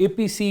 APC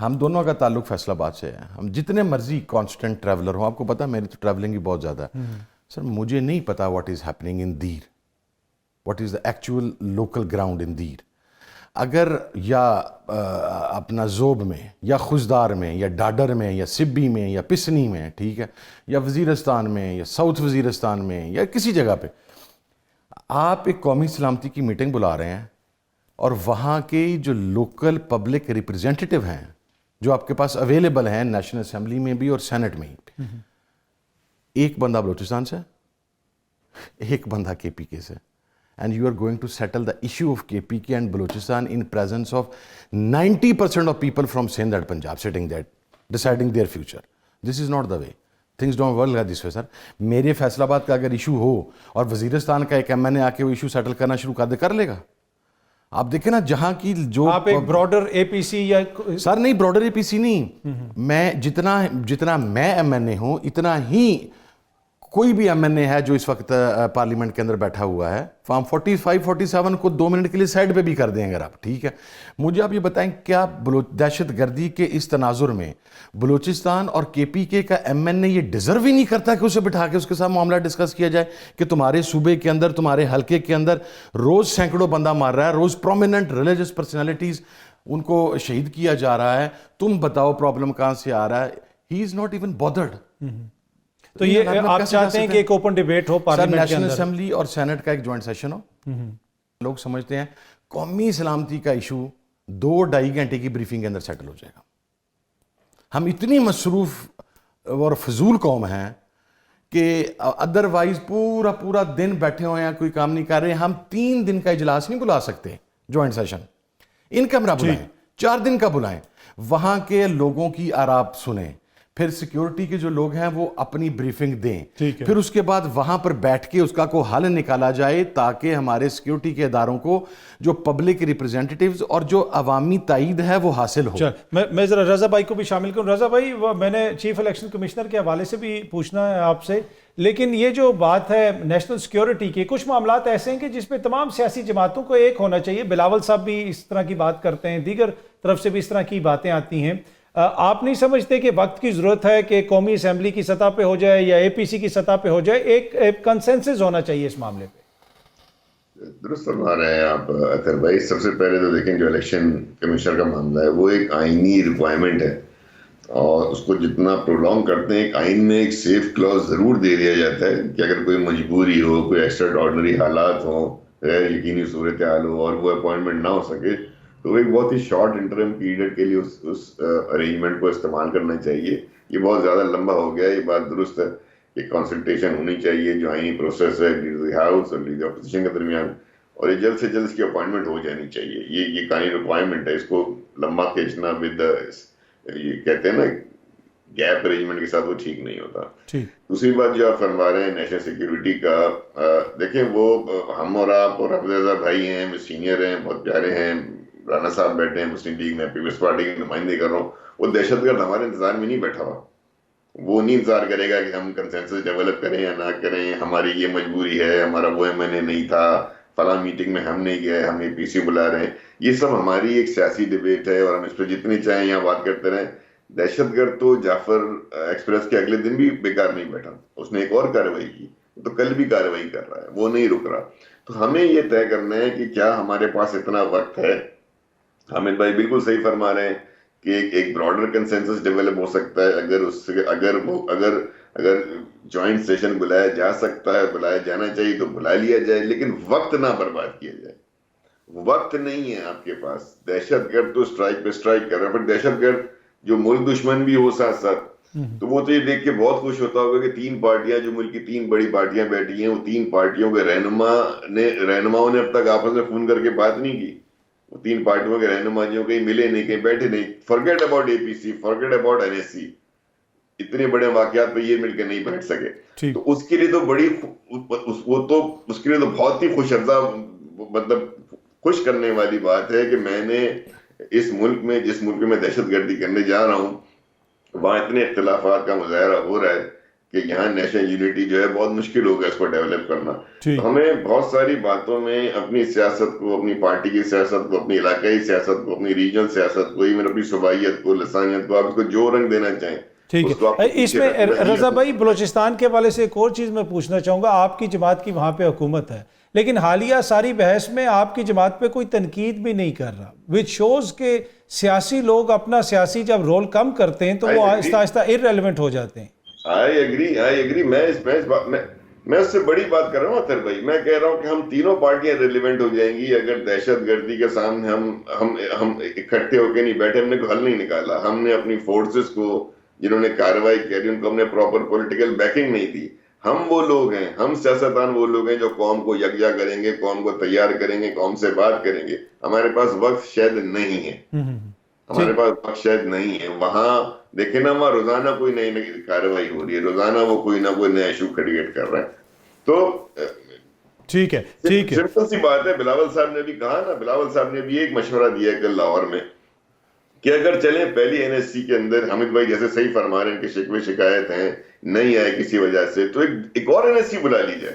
ہم دونوں کا تعلق فیصل آباد سے ہے. ہم جتنے مرضی کانسٹنٹ ٹریولر ہوں, آپ کو پتا میری تو ٹریولنگ ہی بہت زیادہ ہے سر. مجھے نہیں پتا what is happening in there, what is the actual local ground in there. اگر یا اپنا زوب میں یا خزدار میں یا ڈاڈر میں یا سبی میں یا پسنی میں, ٹھیک ہے, یا وزیرستان میں یا ساؤتھ وزیرستان میں یا کسی جگہ پہ آپ ایک قومی سلامتی کی میٹنگ بلا رہے ہیں, اور وہاں کے جو لوکل پبلک ریپرزینٹیٹیو ہیں جو آپ کے پاس اویلیبل ہیں نیشنل اسمبلی میں بھی اور سینٹ میں بھی, ایک بندہ بلوچستان سے, ایک بندہ کے پی کے سے, and you are going to settle the issue of KPK and Balochistan in presence of 90% of people from Sindh and Punjab sitting there deciding their future. This is not the way. Things don't work like this way, sir. میرے فیصل آباد کا اگر issue ہو اور وزیرستان کا ایک M N اے آ کے وہ issue settle کرنا شروع کر لے گا. آپ دیکھیں نا جہاں کی جو آپ ایک براڈر اے پی سی یا سر نہیں, براڈر اے پی سی نہیں, میں جتنا میں ایم این اے ہوں اتنا ہی کوئی بھی ایم این اے ہے جو اس وقت پارلیمنٹ کے اندر بیٹھا ہوا ہے. فارم 45-47 کو 2 منٹ کے لیے سائڈ پہ بھی کر دیں اگر آپ, ٹھیک ہے. مجھے آپ یہ بتائیں کیا دہشت گردی کے اس تناظر میں بلوچستان اور کے پی کے کا ایم این اے یہ ڈیزرو ہی نہیں کرتا کہ اسے بٹھا کے اس کے ساتھ معاملہ ڈسکس کیا جائے کہ تمہارے صوبے کے اندر, تمہارے حلقے کے اندر روز سینکڑوں بندہ مار رہا ہے, روز پرومیننٹ ریلیجس پرسنالٹیز ان کو شہید کیا جا رہا ہے, تم بتاؤ پرابلم کہاں سے آ رہا ہے. ہی از ناٹ ایون بادرڈ. تو یہ آپ چاہتے ہیں کہ ایک اوپن ڈیبیٹ ہو پارلیمنٹ کے نیشنل اندر, اسمبلی اور سینٹ کا ایک جوائنٹ سیشن ہو. لوگ سمجھتے ہیں قومی سلامتی کا ایشو 2-2.5 گھنٹے کی بریفنگ کے اندر سیٹل ہو جائے گا. ہم اتنی مصروف اور فضول قوم ہیں کہ ادروائز پورا دن بیٹھے ہوئے ہیں, کوئی کام نہیں کر رہے. ہم 3 دن کا اجلاس نہیں بلا سکتے جوائنٹ سیشن, ان کمرہ بلائیں, 4 دن کا بلائیں, وہاں کے لوگوں کی آراء سنیں, پھر سیکیورٹی کے جو لوگ ہیں وہ اپنی بریفنگ دیں, پھر اس کے بعد وہاں پر بیٹھ کے اس کا کوئی حل نکالا جائے تاکہ ہمارے سیکیورٹی کے اداروں کو جو پبلک ریپرزینٹیٹیوز اور جو عوامی تائید ہے وہ حاصل ہو. میں ذرا رضا بھائی کو بھی شامل کروں. رضا بھائی, میں نے چیف الیکشن کمشنر کے حوالے سے بھی پوچھنا ہے آپ سے, لیکن یہ جو بات ہے نیشنل سیکیورٹی کی, کچھ معاملات ایسے ہیں کہ جس پہ تمام سیاسی جماعتوں کو ایک ہونا چاہیے. بلاول صاحب بھی اس طرح کی بات کرتے ہیں, دیگر طرف سے بھی اس طرح کی باتیں آتی ہیں. آپ نہیں سمجھتے کہ وقت کی ضرورت ہے کہ قومی اسمبلی کی سطح پہ ہو جائے یا اے پی سی کی سطح پہ ہو جائے, ایک کنسنسس ہونا چاہیے اس معاملے پہ؟ درست فرما رہے ہیں آپ اطہر بھائی. سب سے پہلے تو دیکھیں جو الیکشن کمیشنر کا معاملہ ہے وہ ایک آئینی ریکوائرمنٹ ہے, اور اس کو جتنا پرولونگ کرتے ہیں ایک آئین میں ایک سیف کلوز ضرور دے دیا جاتا ہے کہ اگر کوئی مجبوری ہو, کوئی ایکسٹرا آرڈنری حالات ہوں, غیر یقینی صورتحال ہو اور وہ اپوائنٹمنٹ نہ ہو سکے, تو ایک بہت ہی شارٹ انٹرم پیریڈ کے لیے اس ارینجمنٹ کو استعمال کرنا چاہیے. یہ بہت زیادہ لمبا ہو گیا, یہ بات درست ہے کہ کنسلٹیشن ہونی چاہیے, جو آئینی پروسیس ہے لیڈر ہاؤس اور لیڈر اپوزیشن کے درمیان, اور یہ جلد سے جلد اس کی اپوائنٹمنٹ ہو جانی چاہیے. یہ قانونی ریکوائرمنٹ ہے, اس کو لمبا کھینچنا ود یہ کہتے ہیں نا گیپ ارینجمنٹ کے ساتھ وہ ٹھیک نہیں ہوتا. دوسری بات جو آپ فرما رہے ہیں نیشنل سیکیورٹی کا, دیکھیں وہ ہم اور آپ اور حفظ رضا بھائی ہیں, سینئر ہیں, بہت پیارے ہیں, رانا صاحب بیٹھے ہیں مسلم لیگ میں, پیپلز پارٹی کی نمائندگی کر رہا ہوں. وہ دہشت گرد ہمارے انتظار میں نہیں بیٹھا ہوا, وہ نہیں انتظار کرے گا کہ ہم کنسنسس ڈیولپ کریں یا نہ کریں, ہماری یہ مجبوری ہے, ہمارا وہ ایم این اے نہیں تھا, فلاں میٹنگ میں ہم نہیں گئے, ہم اے پی سی بلا رہے ہیں. یہ سب ہماری ایک سیاسی ڈبیٹ ہے اور ہم اس پہ جتنی چاہیں یہاں بات کرتے رہیں. دہشت گرد تو جعفر ایکسپریس کے اگلے دن بھی بیکار نہیں بیٹھا, اس نے ایک اور کارروائی کی, تو کل بھی کارروائی کر رہا ہے, وہ نہیں رک رہا. تو ہمیں یہ طے کرنا ہے کہ کیا ہمارے پاس اتنا وقت ہے. حامد بھائی بالکل صحیح فرما رہے ہیں کہ ایک براڈر کنسنسس ڈیولپ ہو سکتا ہے اگر اس سے اگر جوائنٹ سیشن بلایا جا سکتا ہے, بلایا جانا چاہیے تو بلا لیا جائے, لیکن وقت نہ برباد کیا جائے. وقت نہیں ہے آپ کے پاس. دہشت گرد تو اسٹرائک پہ اسٹرائک کر رہا ہے, پر دہشت گرد جو ملک دشمن بھی ہو ساتھ ساتھ, تو وہ تو یہ دیکھ کے بہت خوش ہوتا ہوگا کہ 3 پارٹیاں جو ملک کی 3 بڑی پارٹیاں بیٹھی ہیں, وہ 3 پارٹیوں کے رہنماؤں نے اب تک آپس میں فون کر کے بات نہیں کی. وہ 3 پارٹیوں کے رہنما جو کہیں ملے نہیں, کہیں بیٹھے نہیں. Forget about A P C, forget about N S C, اتنے بڑے واقعات پہ یہ مل کے نہیں بیٹھ سکے. تو اس کے لیے تو اس کے لیے تو بہت ہی خوش افزا, مطلب خوش کرنے والی بات ہے کہ میں نے اس ملک میں, جس ملک میں دہشت گردی کرنے جا رہا ہوں, وہاں اتنے اختلافات کا مظاہرہ ہو رہا ہے کہ یہاں نیشنل یونٹی جو ہے بہت مشکل ہوگا اس کو ڈیولپ کرنا. ٹھیک. تو ہمیں بہت ساری باتوں میں اپنی سیاست کو، اپنی پارٹی کی سیاست کو، اپنی علاقائی سیاست کو، اپنی ریجنل سیاست کو، ایون اپنی صوبائیت کو، لسانیت کو، آپ اس کو جو رنگ دینا چاہیں ٹھیک اس کو آپ ہے. کو اس میں رضا بھائی بلوچستان کے حوالے سے ایک اور چیز میں پوچھنا چاہوں گا. آپ کی جماعت کی وہاں پہ حکومت ہے، لیکن حالیہ ساری بحث میں آپ کی جماعت پہ کوئی تنقید بھی نہیں کر رہا، وچ شوز کہ سیاسی لوگ اپنا سیاسی جب رول کم کرتے ہیں تو وہ آہستہ آہستہ ارریلیونٹ ہو جاتے ہیں. I agree. میں اس سے بڑی بات کر رہا ہوں اطہر بھائی. میں کہہ رہا ہوں کہ ہم تینوں پارٹیاں ریلیونٹ ہو جائیں گی اگر دہشت گردی کے سامنے ہم اکٹھے ہو کے نہیں بیٹھے، ہم نے کوئی حل نہیں نکالا. ہم نے اپنی فورسز کو جنہوں نے کارروائی کری ان کو ہم نے پراپر پولیٹیکل بیکنگ نہیں دی. ہم وہ لوگ ہیں، ہم سیاستدان وہ لوگ ہیں جو قوم کو یکجا کریں گے، قوم کو تیار کریں گے، قوم سے بات کریں گے. ہمارے پاس وقت شاید نہیں ہے، ہمارے پاس وقت شاید نہیں ہے. وہاں دیکھیں نا، وہاں روزانہ کوئی نئی نئی کارروائی ہو رہی ہے، روزانہ وہ کوئی نہ کوئی نیا ایشو کریٹ کر رہا ہے. تو ٹھیک ہے ٹھیک ہے. سمپل سی بات ہے. بلاول صاحب نے بھی کہا نا، بلاول صاحب نے بھی ایک مشورہ دیا کل لاہور میں کہ اگر چلیں پہلی این ایس سی کے اندر، حامد بھائی جیسے صحیح فرما رہے ہیں کہ شکوے شکایت ہیں نہیں آئے کسی وجہ سے، تو ایک اور این ایس سی بلا لی جائے.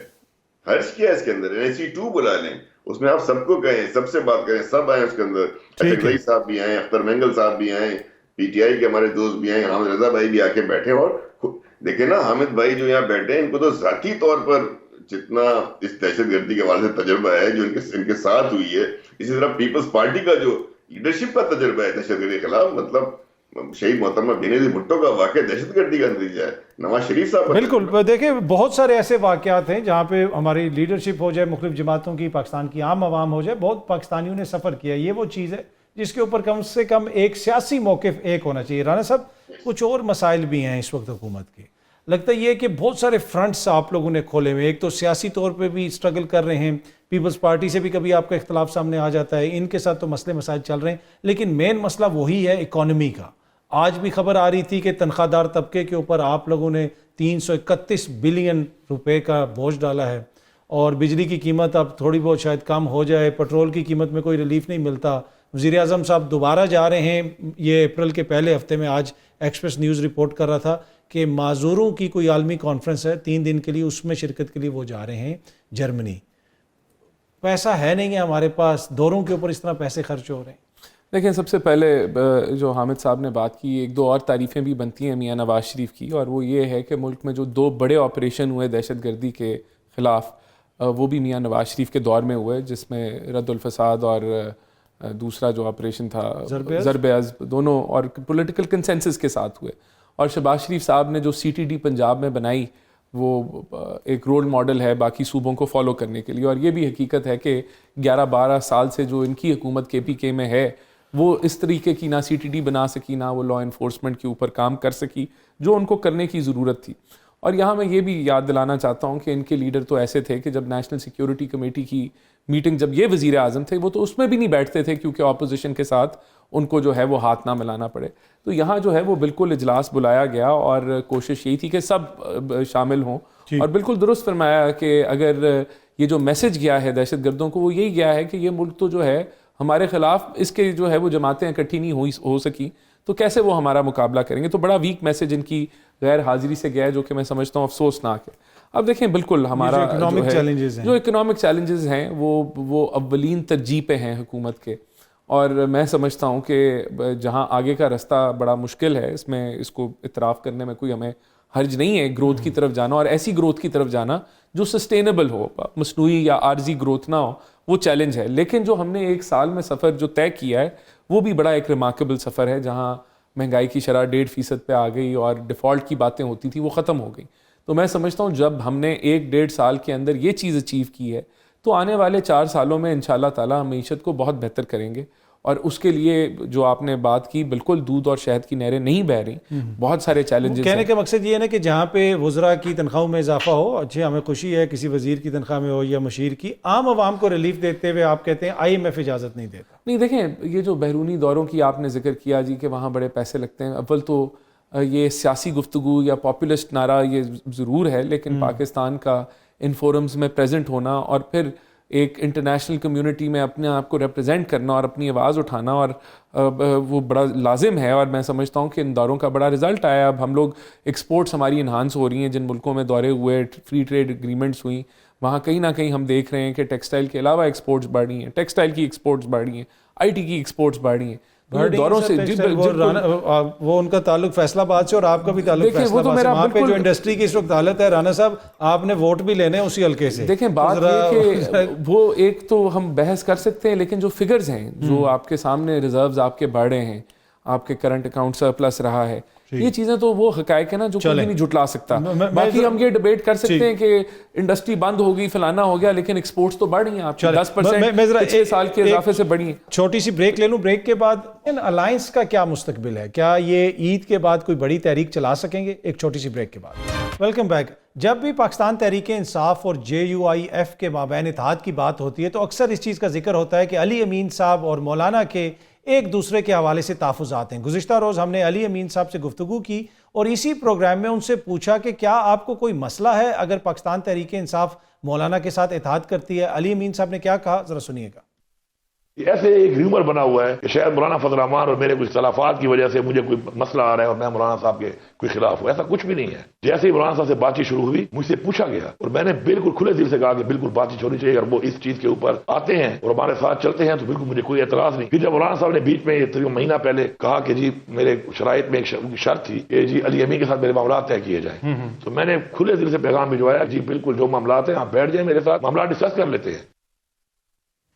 حرج کیا ہے اس کے اندر؟ این ایس سی 2 بلا لیں، اس میں آپ سب کو کہیں، سب سے بات کریں، سب آئیں اس کے اندر. اشرف رئی صاحب بھی آئیں، اختر مینگل صاحب بھی آئیں، پی ٹی آئی کے ہمارے دوست بھی آئیں، حامد رضا بھائی بھی آ کے بیٹھے. اور دیکھیں نا، حامد بھائی جو یہاں بیٹھے ہیں ان کو تو ذاتی طور پر جتنا اس دہشت گردی کے حوالے سے تجربہ ہے جو ان کے ساتھ ہوئی ہے، اسی طرح پیپلز پارٹی کا جو لیڈرشپ کا تجربہ ہے دہشت گردی کے خلاف، مطلب شہید محترمہ بینظیر بھٹو کا واقعہ دہشت گردی کا نتیجہ ہے. نواز شریف صاحب بالکل. دیکھیں بہت سارے ایسے واقعات ہیں جہاں پہ ہماری لیڈرشپ ہو جائے، مختلف جماعتوں کی، پاکستان کی عام عوام ہو جائے، بہت پاکستانیوں نے سفر کیا. یہ وہ چیز ہے جس کے اوپر کم سے کم ایک سیاسی موقف ایک ہونا چاہیے. رانا صاحب، کچھ اور مسائل بھی ہیں اس وقت حکومت کے. لگتا یہ ہے کہ بہت سارے فرنٹس آپ لوگوں نے کھولے ہوئے. ایک تو سیاسی طور پہ بھی اسٹرگل کر رہے ہیں، پیپلز پارٹی سے بھی کبھی آپ کا اختلاف سامنے آ جاتا ہے، ان کے ساتھ تو مسئلے مسائل چل رہے ہیں، لیکن مین مسئلہ وہی ہے اکانومی کا. آج بھی خبر آ رہی تھی کہ تنخواہ دار طبقے کے اوپر آپ لوگوں نے 331 بلین روپے کا بوجھ ڈالا ہے، اور بجلی کی قیمت اب تھوڑی بہت شاید کم ہو جائے، پیٹرول کی قیمت میں کوئی ریلیف نہیں ملتا. وزیر اعظم صاحب دوبارہ جا رہے ہیں یہ اپریل کے پہلے ہفتے میں. آج ایکسپریس نیوز رپورٹ کر رہا تھا کہ معذوروں کی کوئی عالمی کانفرنس ہے 3 دن کے لیے، اس میں شرکت کے لیے وہ جا رہے ہیں جرمنی. پیسہ ہے نہیں ہے ہمارے پاس، دوروں کے اوپر اس طرح پیسے خرچ ہو رہے ہیں. دیکھیں، سب سے پہلے جو حامد صاحب نے بات کی، ایک دو اور تعریفیں بھی بنتی ہیں میاں نواز شریف کی، اور وہ یہ ہے کہ ملک میں جو 2 بڑے آپریشن ہوئے دہشت گردی کے خلاف، وہ بھی میاں نواز شریف کے دور میں ہوئے، جس میں رد الفساد اور دوسرا جو آپریشن تھا ضرب عزب، دونوں اور پولیٹیکل کنسنسس کے ساتھ ہوئے. اور شہباز شریف صاحب نے جو سی ٹی ڈی پنجاب میں بنائی، وہ ایک رول ماڈل ہے باقی صوبوں کو فالو کرنے کے لیے. اور یہ بھی حقیقت ہے کہ 11-12 سال سے جو ان کی حکومت کے پی کے میں ہے، وہ اس طریقے کی نہ سی ٹی ڈی بنا سکی، نہ وہ لا انفورسمنٹ کے اوپر کام کر سکی جو ان کو کرنے کی ضرورت تھی. اور یہاں میں یہ بھی یاد دلانا چاہتا ہوں کہ ان کے لیڈر تو ایسے تھے کہ جب نیشنل سیکیورٹی کمیٹی کی میٹنگ، جب یہ وزیر اعظم تھے، وہ تو اس میں بھی نہیں بیٹھتے تھے کیونکہ اپوزیشن کے ساتھ ان کو جو ہے وہ ہاتھ نہ ملانا پڑے. تو یہاں جو ہے وہ بالکل اجلاس بلایا گیا اور کوشش یہی تھی کہ سب شامل ہوں. اور بالکل درست فرمایا کہ اگر یہ جو میسج گیا ہے دہشت گردوں کو، وہ یہی گیا ہے کہ یہ ملک تو جو ہے ہمارے خلاف، اس کے جو ہے وہ جماعتیں اکٹھی نہیں ہو سکی، تو کیسے وہ ہمارا مقابلہ کریں گے. تو بڑا ویک میسج ان کی غیر حاضری سے گیا ہے، جو کہ میں سمجھتا ہوں افسوسناک ہے. اب دیکھیں، بالکل ہمارا جو اکنامک چیلنجز ہیں وہ اولین ترجیح پہ ہیں حکومت کے. اور میں سمجھتا ہوں کہ جہاں آگے کا رستہ بڑا مشکل ہے، اس کو اعتراف کرنے میں کوئی ہمیں حرج نہیں ہے، گروتھ کی طرف جانا، اور ایسی گروتھ کی طرف جانا جو سسٹینیبل ہو، مصنوعی یا عارضی گروتھ نہ ہو، وہ چیلنج ہے. لیکن جو ہم نے 1 سال میں سفر جو طے کیا ہے، وہ بھی بڑا ایک ریمارکیبل سفر ہے، جہاں مہنگائی کی شرح 1.5% پہ آ گئی اور ڈیفالٹ کی باتیں ہوتی تھیں وہ ختم ہو گئی. تو میں سمجھتا ہوں جب ہم نے 1-1.5 سال کے اندر یہ چیز اچیو کی ہے، تو آنے والے 4 سالوں میں انشاءاللہ تعالی ہم معیشت کو بہت بہتر کریں گے. اور اس کے لیے جو آپ نے بات کی، بالکل دودھ اور شہد کی نہریں نہیں بہہ رہی، بہت سارے چیلنجز ہیں. کہنے کا مقصد یہ ہے نا کہ جہاں پہ وزراء کی تنخواہوں میں اضافہ ہو، اچھا ہمیں خوشی ہے کسی وزیر کی تنخواہ میں ہو یا مشیر کی، عام عوام کو ریلیف دیتے ہوئے آپ کہتے ہیں IMF اجازت نہیں دیتا. نہیں، دیکھیں، یہ جو بیرونی دوروں کی آپ نے ذکر کیا جی کہ وہاں بڑے پیسے لگتے ہیں، اول تو یہ سیاسی گفتگو یا پاپولسٹ نعرہ یہ ضرور ہے، لیکن پاکستان کا ان فورمز میں پریزنٹ ہونا، اور پھر ایک انٹرنیشنل کمیونٹی میں اپنے آپ کو ریپرزینٹ کرنا اور اپنی آواز اٹھانا، اور وہ بڑا لازم ہے. اور میں سمجھتا ہوں کہ ان دوروں کا بڑا رزلٹ آیا. اب ہم لوگ ایکسپورٹس ہماری انہانس ہو رہی ہیں. جن ملکوں میں دورے ہوئے، فری ٹریڈ اگریمنٹس ہوئیں، وہاں کہیں نہ کہیں ہم دیکھ رہے ہیں کہ ٹیکسٹائل کے علاوہ ایکسپورٹس بڑھ رہی ہیں، ٹیکسٹائل کی ایکسپورٹس بڑھ رہی ہیں، آئی ٹی کی ایکسپورٹس بڑھ رہی ہیں. دوروں سے وہ ان کا تعلق فیصل آباد سے اور آپ کا بھی تعلق فیصل آباد سے. وہاں پہ جو انڈسٹری کی اس وقت حالت ہے رانا صاحب، آپ نے ووٹ بھی لینے ہیں اسی حلقے سے. دیکھیں بات یہ کہ وہ ایک تو ہم بحث کر سکتے ہیں، لیکن جو فگرز ہیں جو آپ کے سامنے ریزروز آپ کے بڑھ رہے ہیں، آپ کے کرنٹ اکاؤنٹ سرپلس رہا ہے، یہ چیزیں تو وہ حقائق ہے نا جو کوئی نہیں جھٹلا سکتا. باقی ہم یہ ڈیبیٹ کر سکتے ہیں کہ انڈسٹری بند ہوگی، فلانا ہو گیا، لیکن ایکسپورٹس تو بڑھ رہی ہیں آپ کی 10% پچھلے سال کے اضافے سے بڑھی ہیں. چھوٹی سی بریک لے لوں. بریک کے بعد ان الائنس کا کیا مستقبل ہے؟ کیا یہ عید کے بعد کوئی بڑی تحریک چلا سکیں گے؟ ایک چھوٹی سی بریک کے بعد ویلکم بیک. جب بھی پاکستان تحریک انصاف اور JUIF کے مابین اتحاد کی بات ہوتی ہے تو اکثر اس چیز کا ذکر ہوتا ہے کہ علی امین صاحب اور مولانا کے ایک دوسرے کے حوالے سے تحفظات ہیں. گزشتہ روز ہم نے علی امین صاحب سے گفتگو کی اور اسی پروگرام میں ان سے پوچھا کہ کیا آپ کو کوئی مسئلہ ہے اگر پاکستان تحریک انصاف مولانا کے ساتھ اتحاد کرتی ہے؟ علی امین صاحب نے کیا کہا، ذرا سنیے گا. ایسے ایک ریومر بنا ہوا ہے کہ شاید مولانا فضل الرحمان اور میرے کچھ اختلافات کی وجہ سے مجھے کوئی مسئلہ آ رہا ہے اور میں مولانا صاحب کے کوئی خلاف ہوں. ایسا کچھ بھی نہیں ہے. جیسے ہی مولانا صاحب سے بات چیت شروع ہوئی، مجھ سے پوچھا گیا اور میں نے بالکل کھلے دل سے کہا کہ بالکل بات چیت ہونی چاہیے. اگر وہ اس چیز کے اوپر آتے ہیں اور ہمارے ساتھ چلتے ہیں تو بالکل مجھے کوئی اعتراض نہیں. پھر جب مولانا صاحب نے بیچ میں تقریباً مہینہ پہلے کہا کہ جی میرے شرائط میں ایک شرط تھی کہ جی علی امین کے ساتھ میرے معاملات طے کیے جائیں، تو میں نے کھلے دل سے پیغام بھجوایا جی بالکل جو معاملات ہیں آپ بیٹھ جائیں میرے ساتھ، معاملات ڈسکس کر لیتے ہیں.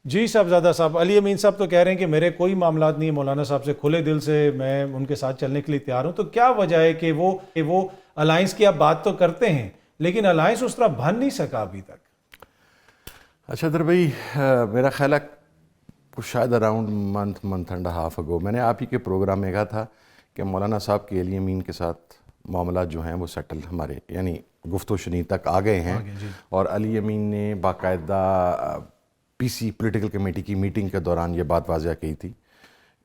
جی صاحبزادہ صاحب، علی امین صاحب تو کہہ رہے ہیں کہ میرے کوئی معاملات نہیں ہے مولانا صاحب سے، کھلے دل سے میں ان کے ساتھ چلنے کے لیے تیار ہوں. تو کیا وجہ ہے کہ وہ الائنس کی آپ بات تو کرتے ہیں لیکن الائنس اس طرح بن نہیں سکا ابھی تک؟ اچھا در بھائی، میرا خیال ہے کچھ شاید اراؤنڈ منتھ اینڈ ہاف اگو میں نے آپ ہی کے پروگرام میں کہا تھا کہ مولانا صاحب کے علی امین کے ساتھ معاملات جو ہیں وہ سیٹل ہمارے یعنی گفت و شنید تک آ گئے ہیں. اور علی امین نے باقاعدہ PC پولیٹیکل کمیٹی کی میٹنگ کے دوران یہ بات واضح کی تھی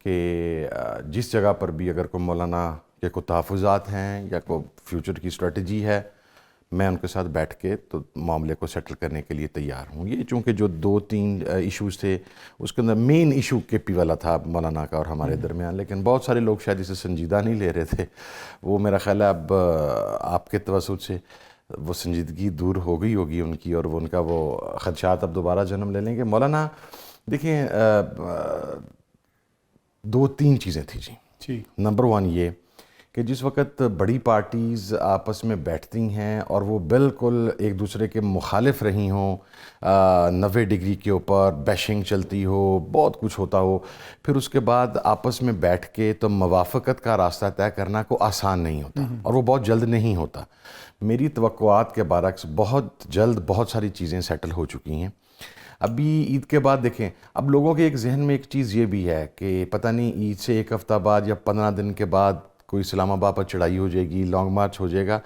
کہ جس جگہ پر بھی اگر کوئی مولانا کے کوئی تحفظات ہیں یا کوئی فیوچر کی اسٹریٹجی ہے، میں ان کے ساتھ بیٹھ کے تو معاملے کو سیٹل کرنے کے لیے تیار ہوں. یہ چونکہ جو 2-3 ایشوز تھے اس کے اندر مین ایشو KP والا تھا مولانا کا اور ہمارے درمیان، لیکن بہت سارے لوگ شاید اسے سنجیدہ نہیں لے رہے تھے. وہ میرا خیال ہے اب آپ کے توسط سے وہ سنجیدگی دور ہو گئی ہوگی ان کی، اور وہ ان کا وہ خدشات اب دوبارہ جنم لے لیں گے. مولانا دیکھیں 2-3 چیزیں تھیں جی. نمبر 1 یہ کہ جس وقت بڑی پارٹیز آپس میں بیٹھتی ہیں اور وہ بالکل ایک دوسرے کے مخالف رہی ہوں، 90 ڈگری کے اوپر بیشنگ چلتی ہو، بہت کچھ ہوتا ہو، پھر اس کے بعد آپس میں بیٹھ کے تو موافقت کا راستہ طے کرنا کو آسان نہیں ہوتا اور وہ بہت جلد نہیں ہوتا. میری توقعات کے برعکس بہت جلد بہت ساری چیزیں سیٹل ہو چکی ہیں. ابھی عید کے بعد دیکھیں، اب لوگوں کے ایک ذہن میں ایک چیز یہ بھی ہے کہ پتہ نہیں عید سے 1 ہفتہ بعد یا 15 دن کے بعد کوئی اسلام آباد پر چڑھائی ہو جائے گی، لانگ مارچ ہو جائے گا.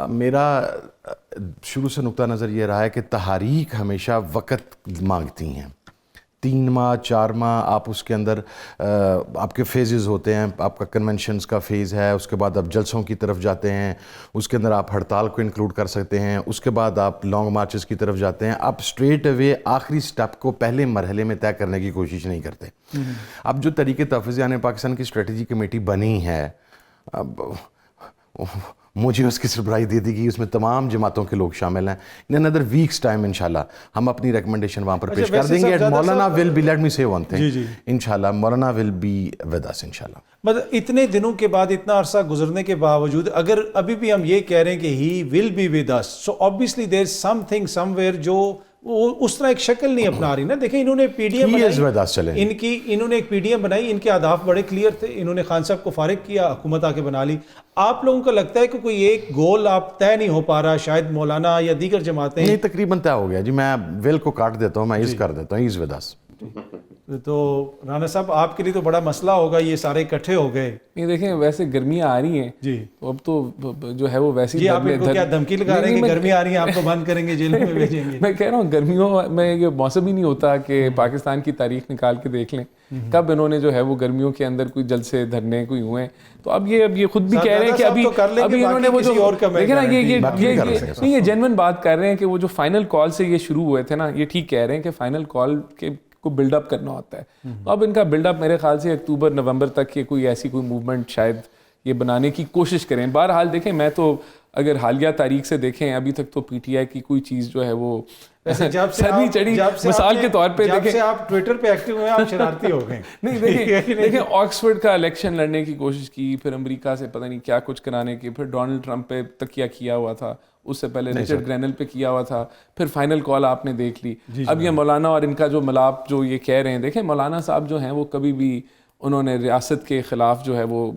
میرا شروع سے نقطہ نظر یہ رہا ہے کہ تحریک ہمیشہ وقت مانگتی ہیں. 3 ماہ 4 ماہ آپ اس کے اندر آپ کے فیزز ہوتے ہیں. آپ کا کنونشنز کا فیز ہے، اس کے بعد آپ جلسوں کی طرف جاتے ہیں، اس کے اندر آپ ہڑتال کو انکلوڈ کر سکتے ہیں، اس کے بعد آپ لانگ مارچز کی طرف جاتے ہیں. آپ اسٹریٹ اوے آخری سٹیپ کو پہلے مرحلے میں طے کرنے کی کوشش نہیں کرتے. اب جو طریقے تحفظ یعنی پاکستان کی اسٹریٹجی کمیٹی بنی ہے، اب مجھے اس کی سربراہی دے دی گئی، اس میں تمام جماعتوں کے لوگ شامل ہیں. ان another week's time انشاءاللہ ہم اپنی ریکمنڈیشن وہاں پر پیش کر دیں گے. مولانا will be, let me say one thing, انشاءاللہ مولانا will be with us انشاءاللہ. مطلب اتنے دنوں کے بعد، اتنا عرصہ گزرنے کے باوجود اگر ابھی بھی ہم یہ کہہ رہے ہیں کہ he will be with us, so obviously there is something somewhere جو اس طرح ایک شکل نہیں اپنا رہی نا. دیکھیں انہوں نے PDM بنائی، انہوں نے ایک PDM بنائی، ان کے اہداف بڑے کلیئر تھے، انہوں نے خان صاحب کو فارغ کیا، حکومت آ کے بنا لی. آپ لوگوں کو لگتا ہے کہ کوئی ایک گول آپ طے نہیں ہو پا رہا؟ شاید مولانا یا دیگر جماعتیں نہیں، تقریباً طے ہو گیا جی. میں ویل کو کاٹ دیتا ہوں، میں ایز کر دیتا ہوں، ایز ود اس. تو رانا صاحب آپ کے لیے تو بڑا مسئلہ ہوگا, یہ سارے اکٹھے ہو گئے. نہیں دیکھیں ویسے گرمیاں آ رہی ہیں جی تو اب تو جو ہے وہ ویسی جی, آپ ان کو کیا دھمکی لگا رہے ہیں کہ گرمی آ رہی ہے آپ کو بند کریں گے, جیل میں بھیجیں گے؟ میں کہہ رہا ہوں گرمیوں میں یہ موسم ہی نہیں ہوتا کہ پاکستان کی تاریخ نکال کے دیکھ لیں کب انہوں نے جو ہے وہ گرمیوں کے اندر کوئی جلسے دھرنے کوئی ہوئے ہیں. تو اب یہ خود بھی کہہ رہے ہیں کہ ابھی انہوں نے وہ جو دیکھیں نا یہ جینوئن بات کر رہے ہیں کہ وہ جو فائنل کال سے یہ شروع ہوئے تھے نا, یہ ٹھیک کہہ رہے ہیں کہ فائنل کال کے کو بلڈ اپ کرنا ہوتا ہے. اب ان کا بلڈ اپ میرے خیال سے اکتوبر نومبر تک یہ کوئی ایسی کوئی موومنٹ شاید یہ بنانے کی کوشش کریں. بہرحال دیکھیں میں تو اگر حالیہ تاریخ سے دیکھیں ابھی تک تو پی ٹی آئی کی کوئی چیز جو ہے وہ سر نہیں چڑھی. مثال کے طور پہ جب سے آپ ٹویٹر پہ ایکٹیو ہوئے آپ شرارتی ہو گئے. نہیں دیکھیں آکسفورڈ کا الیکشن لڑنے کی کوشش کی, پھر امریکہ سے پتہ نہیں کیا کچھ کرانے کی, پھر ڈونلڈ ٹرمپ پہ تکیہ کیا ہوا تھا, اس سے پہلے رچرڈ گرینل پہ کیا ہوا تھا, پھر فائنل کال آپ نے دیکھ لی. اب یہ مولانا اور ان کا جو ملاپ جو یہ کہہ رہے ہیں, دیکھیں مولانا صاحب جو ہیں وہ کبھی بھی انہوں نے ریاست کے خلاف جو ہے وہ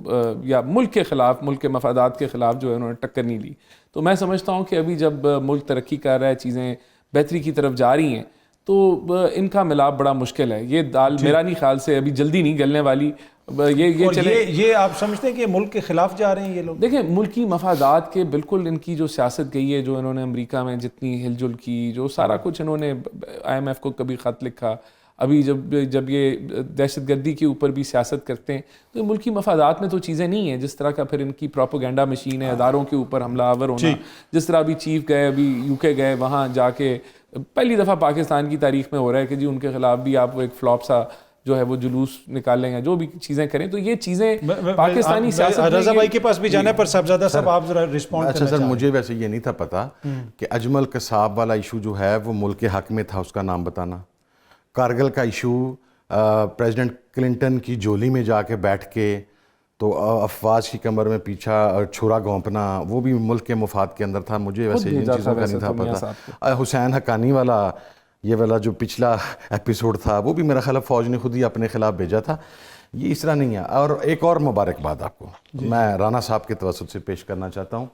یا ملک کے خلاف, ملک کے مفادات کے خلاف جو ہے انہوں نے ٹکر نہیں لی. تو میں سمجھتا ہوں کہ ابھی جب ملک ترقی کر رہا ہے, چیزیں بہتری کی طرف جا رہی ہیں, تو ان کا ملاپ بڑا مشکل ہے. یہ دال میرا نہیں خیال سے ابھی جلدی نہیں گلنے والی. یہ آپ سمجھتے ہیں کہ ملک کے خلاف جا رہے ہیں یہ لوگ؟ دیکھیں ملکی مفادات کے بالکل ان کی جو سیاست گئی ہے, جو انہوں نے امریکہ میں جتنی ہل جل کی, جو سارا کچھ انہوں نے آئی ایم ایف کو کبھی خط لکھا, ابھی جب یہ دہشت گردی کے اوپر بھی سیاست کرتے ہیں تو یہ ملکی مفادات میں تو چیزیں نہیں ہیں. جس طرح کا پھر ان کی پروپیگنڈا مشین ہے, اداروں کے اوپر حملہ آور ہونا, جس طرح ابھی چیف گئے, ابھی یو کے گئے, وہاں جا کے پہلی دفعہ پاکستان کی تاریخ میں ہو رہا ہے کہ جی ان کے خلاف بھی آپ ایک فلاپ سا جو ہے وہ جلوس نکالیں گے, جو بھی چیزیں کریں. تو یہ چیزیں پاکستانی سیاست رضا بھائی کے پاس بھی جانا ہے, پر صاحبزادہ صاحب آپ ذرا رسپونڈ اچھا سر, مجھے ویسے یہ نہیں تھا پتا کہ اجمل قصاب والا ایشو جو ہے وہ ملک کے حق میں تھا, اس کا نام بتانا. کارگل کا ایشو پریزیڈنٹ کلنٹن کی جولی میں جا کے بیٹھ کے تو افواج کی کمر میں پیچھا چھرا گھونپنا, وہ بھی ملک کے مفاد کے اندر تھا. مجھے ویسے ان چیزوں کا نہیں تھا پتا. حسین حقانی والا یہ والا جو پچھلا ایپیسوڈ تھا وہ بھی میرا خیال ہے فوج نے خود ہی اپنے خلاف بھیجا تھا. یہ اس طرح نہیں ہے. اور ایک اور مبارکباد آپ کو میں رانا صاحب کے توسط سے پیش کرنا چاہتا ہوں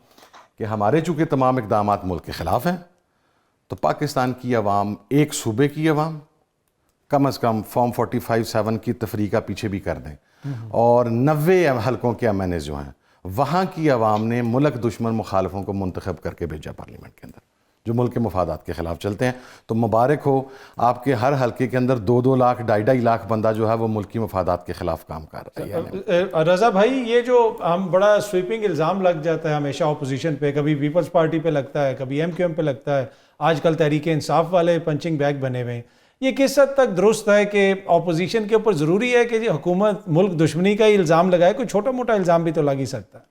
کہ ہمارے چونکہ تمام اقدامات ملک کے خلاف ہیں, تو پاکستان کی عوام, ایک صوبے کی عوام کم از کم فارم 45-7 کی تفریقہ پیچھے بھی کر دیں, اور 90 حلقوں کے ایم این اے جو ہیں وہاں کی عوام نے ملک دشمن مخالفوں کو منتخب کر کے بھیجا پارلیمنٹ کے اندر, جو ملک کے مفادات کے خلاف چلتے ہیں. تو مبارک ہو آپ کے ہر حلقے کے اندر 2-2 لاکھ 2.5 لاکھ بندہ جو ہے وہ ملکی مفادات کے خلاف کام کر رہا ہے. رضا بھائی, یہ جو ہم بڑا سویپنگ الزام لگ جاتا ہے ہمیشہ اپوزیشن پہ, کبھی پیپلز پارٹی پہ لگتا ہے, کبھی ایم کیو ایم پہ لگتا ہے, آج کل تحریک انصاف والے پنچنگ بیگ بنے ہوئے ہیں, یہ کس حد تک درست ہے کہ اپوزیشن کے اوپر ضروری ہے کہ حکومت ملک دشمنی کا ہی الزام لگائے؟ کوئی چھوٹا موٹا الزام بھی تو لگ ہی سکتا ہے.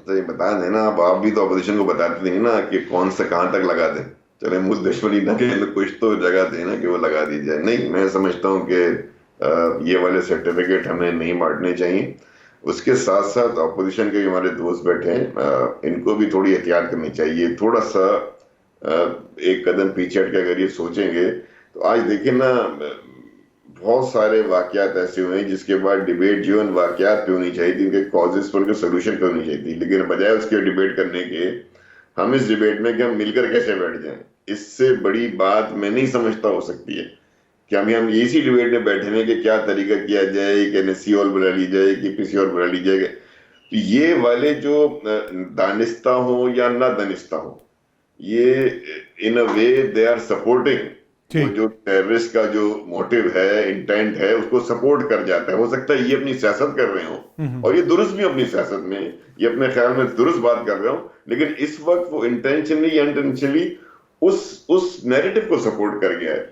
تو یہ بتا دیں نا, آپ بھی تو اپوزیشن کو بتاتے نہیں نا کہ کون سے کہاں تک لگا دیں. چلے ملک دشمنی نہ کہ کچھ تو جگہ دیں نا کہ وہ لگا دی جائے. نہیں, میں سمجھتا ہوں کہ یہ والے سرٹیفکیٹ ہمیں نہیں بانٹنے چاہیے. اس کے ساتھ ساتھ اپوزیشن کے ہمارے دوست بیٹھے ہیں, ان کو بھی تھوڑی احتیاط کرنی چاہیے. تھوڑا سا ایک قدم پیچھے ہٹ کے اگر یہ سوچیں گے تو آج دیکھیں نا بہت سارے واقعات ایسے ہوئے ہیں جس کے بعد ڈیبیٹ جو ان واقعات پہ ہونی چاہیے تھی, ان کے کازز پر, ان کے سولوشن پہ ہونی چاہیے تھی. لیکن بجائے اس کے ڈیبیٹ کرنے کے ہم اس ڈیبیٹ میں کہ ہم مل کر کیسے بیٹھ جائیں, اس سے بڑی بات میں نہیں سمجھتا ہو سکتی ہے کہ ہم اسی ڈیبیٹ میں بیٹھے ہیں کہ کیا طریقہ کیا جائے, کہ این ایس سی اور بلا لی جائے, کہ پی سی اور بلا لی جائے. تو یہ والے جو دانستہ ہوں یا نہ دانستہ ہوں, یہ ان اے وے دے آر سپورٹنگ جو ٹیررسٹ کا جو موٹیو ہے, انٹینٹ ہے, اس کو سپورٹ کر جاتا ہے. ہو سکتا ہے یہ اپنی سیاست کر رہے ہوں اور یہ درست بھی اپنی سیاست میں, یہ اپنے خیال میں درست بات کر رہے ہوں, لیکن اس وقت وہ انٹینشنلی یا انٹینشنلی اس نیریٹو کو سپورٹ کر گیا ہے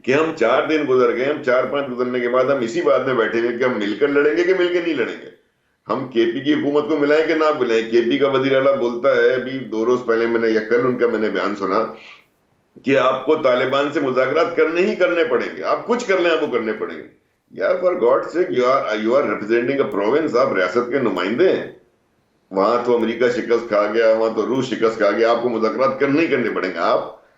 کہ ہم 4 دن گزر گئے, ہم 4-5 گزرنے کے بعد ہم اسی بات میں بیٹھے ہوئے کہ ہم مل کر لڑیں گے کہ مل کے نہیں لڑیں گے. ہم کے پی کی حکومت کو ملائیں کہ نہ ملائیں. کے پی کا وزیر اعلیٰ بولتا ہے, ابھی 2 روز پہلے میں نے یا کل ان کا میں نے بیان سنا کہ آپ کو طالبان سے مذاکرات کرنے پڑیں گے, آپ کچھ کر لیں آپ کو کرنے پڑیں گے. یار for God sake, you are representing a province, آپ ریاست کے نمائندے ہیں. وہاں تو امریکہ شکست کھا گیا, وہاں تو روس شکست کھا گیا, آپ کو مذاکرات کرنے پڑیں گے.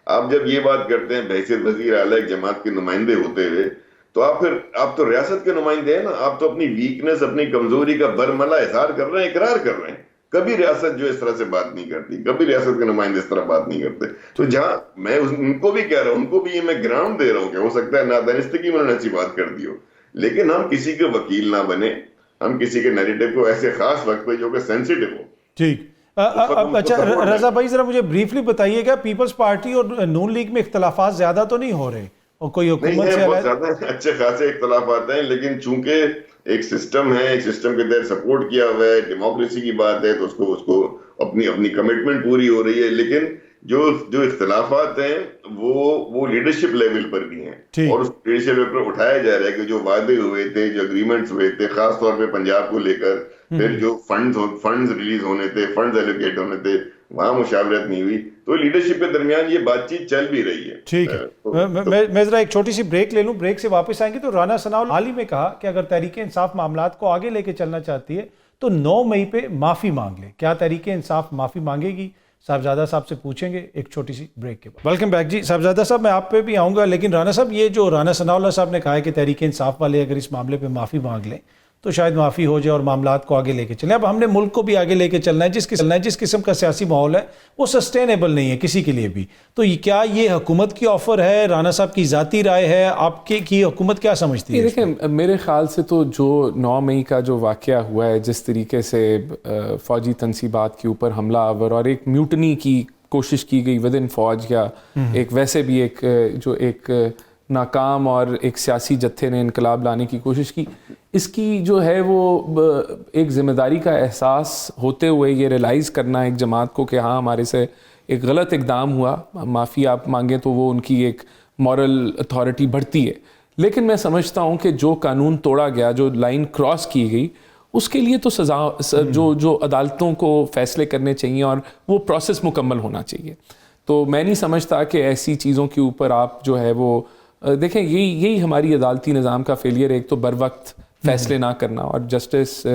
آپ جب یہ بات کرتے ہیں بحیثیت وزیر اعلیٰ ایک جماعت کے نمائندے ہوتے ہوئے, تو آپ تو ریاست کے نمائندے ہیں نا. آپ تو اپنی ویکنس, اپنی کمزوری کا برملا اظہار کر رہے ہیں, اقرار کر رہے ہیں. کبھی ریاست جو اس طرح سے بات نہیں کرتی, کبھی ریاست کے نمائندے اس طرح بات نہیں کرتے. تو جہاں میں ان کو بھی کہہ رہا ہوں, ان کو بھی یہ میں گراؤنڈ دے رہا ہوں کہ ہو سکتا ہے نادانستگی میں انہوں نے ایسی بات کر دی ہو, لیکن ہم کسی کے وکیل نہ بنے, ہم کسی کے نیریٹو کو ایسے خاص وقت پہ جو کہ سینسیٹیو ہو. ٹھیک. اچھا رضا بھائی ذرا مجھے بریفلی بتائیے گا, پیپلز پارٹی اور نون لیگ میں اختلافات زیادہ تو نہیں ہو رہے اور کوئی حکومت سے بہت زیادہ اچھے خاصے اختلافات ہیں, لیکن چونکہ ایک سسٹم ہے, ایک سسٹم کے تحت سپورٹ کیا ہوا ہے, ڈیموکریسی کی بات ہے, تو اس کو اپنی کمٹمنٹ پوری ہو رہی ہے. لیکن جو اختلافات ہیں وہ لیڈرشپ لیول پر بھی ہیں, اور اس لیڈرشپ لیول پر اٹھایا جا رہا ہے کہ جو وعدے ہوئے تھے, جو اگریمنٹس ہوئے تھے, خاص طور پہ پنجاب کو لے کر, پھر جو فنڈز ریلیز ہونے تھے, فنڈز ایلوکیٹ ہونے تھے, وہاں مشاورت نہیں ہوئی. تو لیڈرشپ کے درمیان یہ بات چیت چل بھی رہی ہے. ٹھیک ہے, میں ذرا ایک چھوٹی سی بریک لے لوں, بریک سے واپس آئیں گے. تو رانا ثناء حال ہی میں کہا کہ اگر تحریک انصاف معاملات کو آگے لے کے چلنا چاہتی ہے تو 9 مئی پہ معافی مانگ لے. کیا تحریک انصاف معافی مانگے گی؟ صاحبزادہ صاحب سے پوچھیں گے ایک چھوٹی سی بریک کے بعد. ویلکم بیک جی. صاحبزادہ صاحب میں آپ پہ بھی آؤں گا, لیکن رانا صاحب یہ جو رانا ثناء اللہ صاحب نے کہا ہے کہ تحریک انصاف والے اگر اس معاملے پہ معافی مانگ لیں تو شاید معافی ہو جائے اور معاملات کو آگے لے کے چلیں. اب ہم نے ملک کو بھی آگے لے کے چلنا ہے, جس قسم کا سیاسی ماحول ہے وہ سسٹینیبل نہیں ہے کسی کے لیے بھی. تو کیا یہ حکومت کی آفر ہے, رانا صاحب کی ذاتی رائے ہے, آپ کی حکومت کیا سمجھتی ہے؟ دیکھیں میرے خیال سے تو جو 9 مئی کا جو واقعہ ہوا ہے, جس طریقے سے فوجی تنصیبات کے اوپر حملہ آور اور ایک میوٹنی کی کوشش کی گئی ود ان فوج, یا ایک ویسے بھی ایک ناکام اور ایک سیاسی جتھے نے انقلاب لانے کی کوشش کی, اس کی جو ہے وہ ایک ذمہ داری کا احساس ہوتے ہوئے یہ ریلائز کرنا ایک جماعت کو کہ ہاں ہمارے سے ایک غلط اقدام ہوا, معافی آپ مانگیں تو وہ ان کی ایک مورل اتھارٹی بڑھتی ہے. لیکن میں سمجھتا ہوں کہ جو قانون توڑا گیا, جو لائن کراس کی گئی, اس کے لیے تو سزا جو عدالتوں کو فیصلے کرنے چاہیے اور وہ پروسیس مکمل ہونا چاہیے. تو میں نہیں سمجھتا کہ ایسی چیزوں کے اوپر آپ جو ہے وہ دیکھیں, یہی ہماری عدالتی نظام کا فیلئر ہے, ایک تو بر وقت فیصلے نہ کرنا, اور justice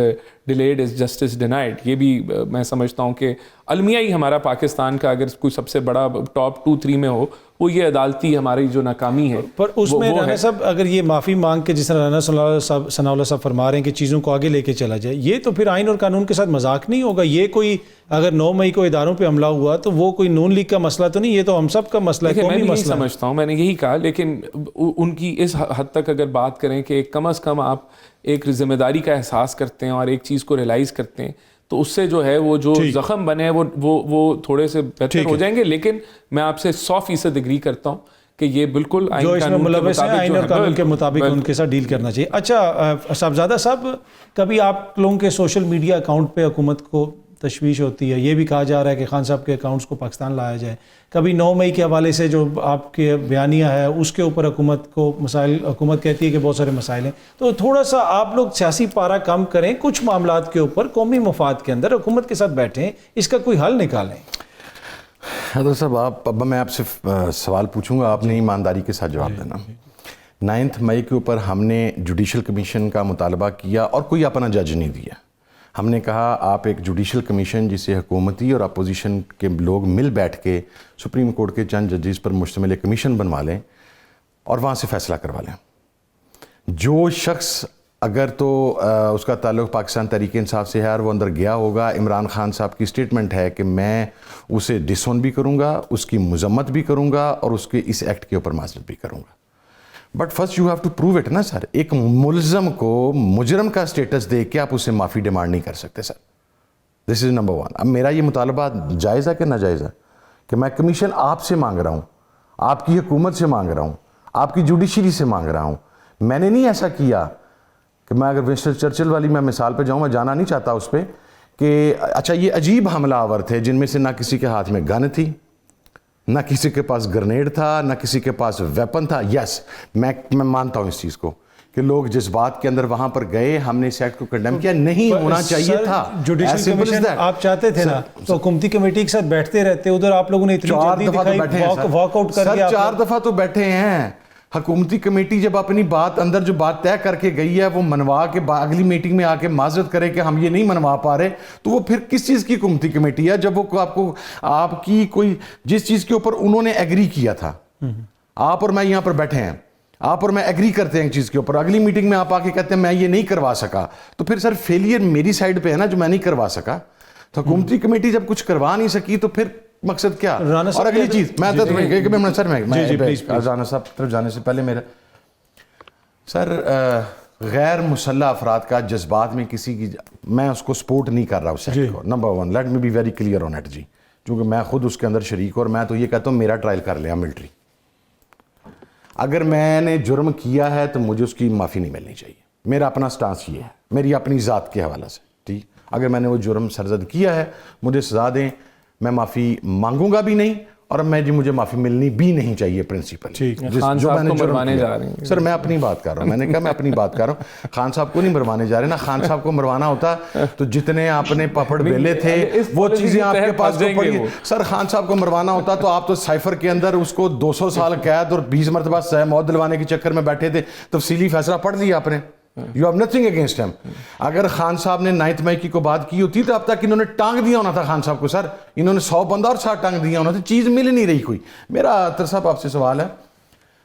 delayed is justice denied. یہ بھی میں سمجھتا ہوں کہ المیہ ہی ہمارا پاکستان کا اگر کوئی سب سے بڑا ٹاپ 2-3 میں ہو, وہ یہ عدالتی ہماری جو ناکامی ہے. پر اس میں رانا صاحب اگر یہ معافی مانگ کے جس طرح رانا ثناء اللہ صاحب فرما رہے ہیں کہ چیزوں کو آگے لے کے چلا جائے, یہ تو پھر آئین اور قانون کے ساتھ مذاق نہیں ہوگا. یہ کوئی اگر 9 مئی کو اداروں پہ حملہ ہوا تو وہ کوئی نون لیگ کا مسئلہ تو نہیں, یہ تو ہم سب کا مسئلہ ہے, میں قومی مسئلہ. سمجھتا ہوں, میں نے یہی کہا, لیکن ان کی اس حد تک اگر بات کریں کہ کم از کم آپ ایک ذمہ داری کا احساس کرتے ہیں اور ایک چیز کو ریلائز کرتے ہیں, تو اس سے جو ہے وہ جو زخم بنے وہ تھوڑے سے بہتر ہو جائیں گے. لیکن میں آپ سے 100% اگری کرتا ہوں کہ یہ بالکل جو اس میں ملوث ہیں آئین اور قانون کے مطابق ان کے ساتھ ڈیل کرنا چاہیے. اچھا صاحبزادہ صاحب, کبھی آپ لوگوں کے سوشل میڈیا اکاؤنٹ پہ حکومت کو تشویش ہوتی ہے, یہ بھی کہا جا رہا ہے کہ خان صاحب کے اکاؤنٹس کو پاکستان لایا جائے, کبھی 9 مئی کے حوالے سے جو آپ کے بیانیہ ہے اس کے اوپر حکومت کہتی ہے کہ بہت سارے مسائل ہیں. تو تھوڑا سا آپ لوگ سیاسی پارا کم کریں, کچھ معاملات کے اوپر قومی مفاد کے اندر حکومت کے ساتھ بیٹھیں, اس کا کوئی حل نکالیں. حضرت صاحب اب میں آپ سے سوال پوچھوں گا, آپ نے ایمانداری کے ساتھ جواب دینا. 9 مئی کے اوپر ہم نے جوڈیشل کمیشن کا مطالبہ کیا اور کوئی اپنا جج نہیں دیا. ہم نے کہا آپ ایک جوڈیشل کمیشن جسے حکومتی اور اپوزیشن کے لوگ مل بیٹھ کے سپریم کورٹ کے چند ججز پر مشتمل ایک کمیشن بنوا لیں اور وہاں سے فیصلہ کروا لیں. جو شخص اگر تو اس کا تعلق پاکستان تحریک انصاف سے ہے اور وہ اندر گیا ہوگا, عمران خان صاحب کی سٹیٹمنٹ ہے کہ میں اسے ڈسون بھی کروں گا, اس کی مذمت بھی کروں گا اور اس کے اس ایکٹ کے اوپر معذرت بھی کروں گا. But first you have to prove it نا سر. ایک ملزم کو مجرم کا سٹیٹس دے کے آپ اس سے معافی ڈیمانڈ نہیں کر سکتے سر. دس از نمبر 1. اب میرا یہ مطالبہ جائز ہے کہ ناجائز ہے کہ میں کمیشن آپ سے مانگ رہا ہوں, آپ کی حکومت سے مانگ رہا ہوں, آپ کی جوڈیشری سے مانگ رہا ہوں. میں نے نہیں ایسا کیا کہ میں اگر ونسٹن چرچل والی میں مثال پہ جاؤں, میں جانا نہیں چاہتا اس پہ کہ اچھا یہ عجیب حملہ آور تھے جن میں سے نہ کسی کے ہاتھ میں گن تھی, نہ کسی کے پاس گرنیڈ تھا, نہ کسی کے پاس ویپن تھا. یس میں مانتا ہوں اس چیز کو کہ لوگ جس بات کے اندر وہاں پر گئے, ہم نے اس ایکٹ کو کنڈیم کیا, نہیں ہونا چاہیے تھا. جوڈیشل کمیشن آپ چاہتے تھے نا, تو حکومتی کمیٹی کے ساتھ بیٹھتے رہتے, ادھر آپ لوگوں نے اتنی جلدی دکھائی, واک آؤٹ کر کے 4 دفعہ تو بیٹھے ہیں. حکومتی کمیٹی جب اپنی بات اندر جو بات طے کر کے گئی ہے وہ منوا کے اگلی میٹنگ میں آ کے معذرت کرے کہ ہم یہ نہیں منوا پا رہے, تو وہ پھر کس چیز کی حکومتی کمیٹی ہے جب وہ آپ کی کوئی جس چیز کے اوپر انہوں نے ایگری کیا تھا, آپ اور میں یہاں پر بیٹھے ہیں, آپ اور میں ایگری کرتے ہیں ایک چیز کے اوپر, اگلی میٹنگ میں آپ آ کے کہتے ہیں میں یہ نہیں کروا سکا, تو پھر سر فیلئر میری سائڈ پہ ہے نا جو میں نہیں کروا سکا. تو حکومتی کمیٹی جب کچھ کروا نہیں سکی تو پھر مقصد کیا؟ اور اگلی چیز میں رانا صاحب طرف جانے سے پہلے میرا سر غیر مسلح افراد کا جذبات میں کسی کی میں اس کو سپورٹ نہیں کر رہا اس سیکٹ کو. Number one let me be very clear on it جی, کیونکہ میں خود اس کے اندر شریک ہوں اور میں تو یہ کہتا ہوں میرا ٹرائل کر لیا ملٹری. اگر میں نے جرم کیا ہے تو مجھے اس کی معافی نہیں ملنی چاہیے. میرا اپنا سٹانس یہ ہے, میری اپنی ذات کے حوالے سے. ٹھیک, اگر میں نے وہ جرم سرزد کیا ہے مجھے سزا دیں, میں معافی مانگوں گا بھی نہیں اور مجھے معافی ملنی بھی نہیں چاہیے پرنسپل. جو میں نے جرم کیا سر میں اپنی بات کر رہا ہوں, میں نے کہا میں اپنی بات کر رہا ہوں. خان صاحب کو نہیں مروانے جا رہے نا, خان صاحب کو مروانا ہوتا تو جتنے آپ نے پاپڑ بیلے تھے وہ چیزیں آپ کے پاس پڑی. سر خان صاحب کو مروانا ہوتا تو آپ تو سائفر کے اندر اس کو 200 سال قید اور 20 مرتبہ موت دلوانے کے چکر میں بیٹھے تھے. تفصیلی فیصلہ پڑھ لیا آپ نے, یو ہیو نتھنگ اگینسٹ ہم. اگر خان صاحب نے 9 مئی کو بات کی ہوتی تو اب تک انہوں نے ٹانگ دیا ہونا تھا خان صاحب کو. سر انہوں نے 100 بندہ اور 60 ٹانگ دیا ہونا تھا, چیز مل نہیں رہی کوئی. میرا عطر صاحب آپ سے سوال ہے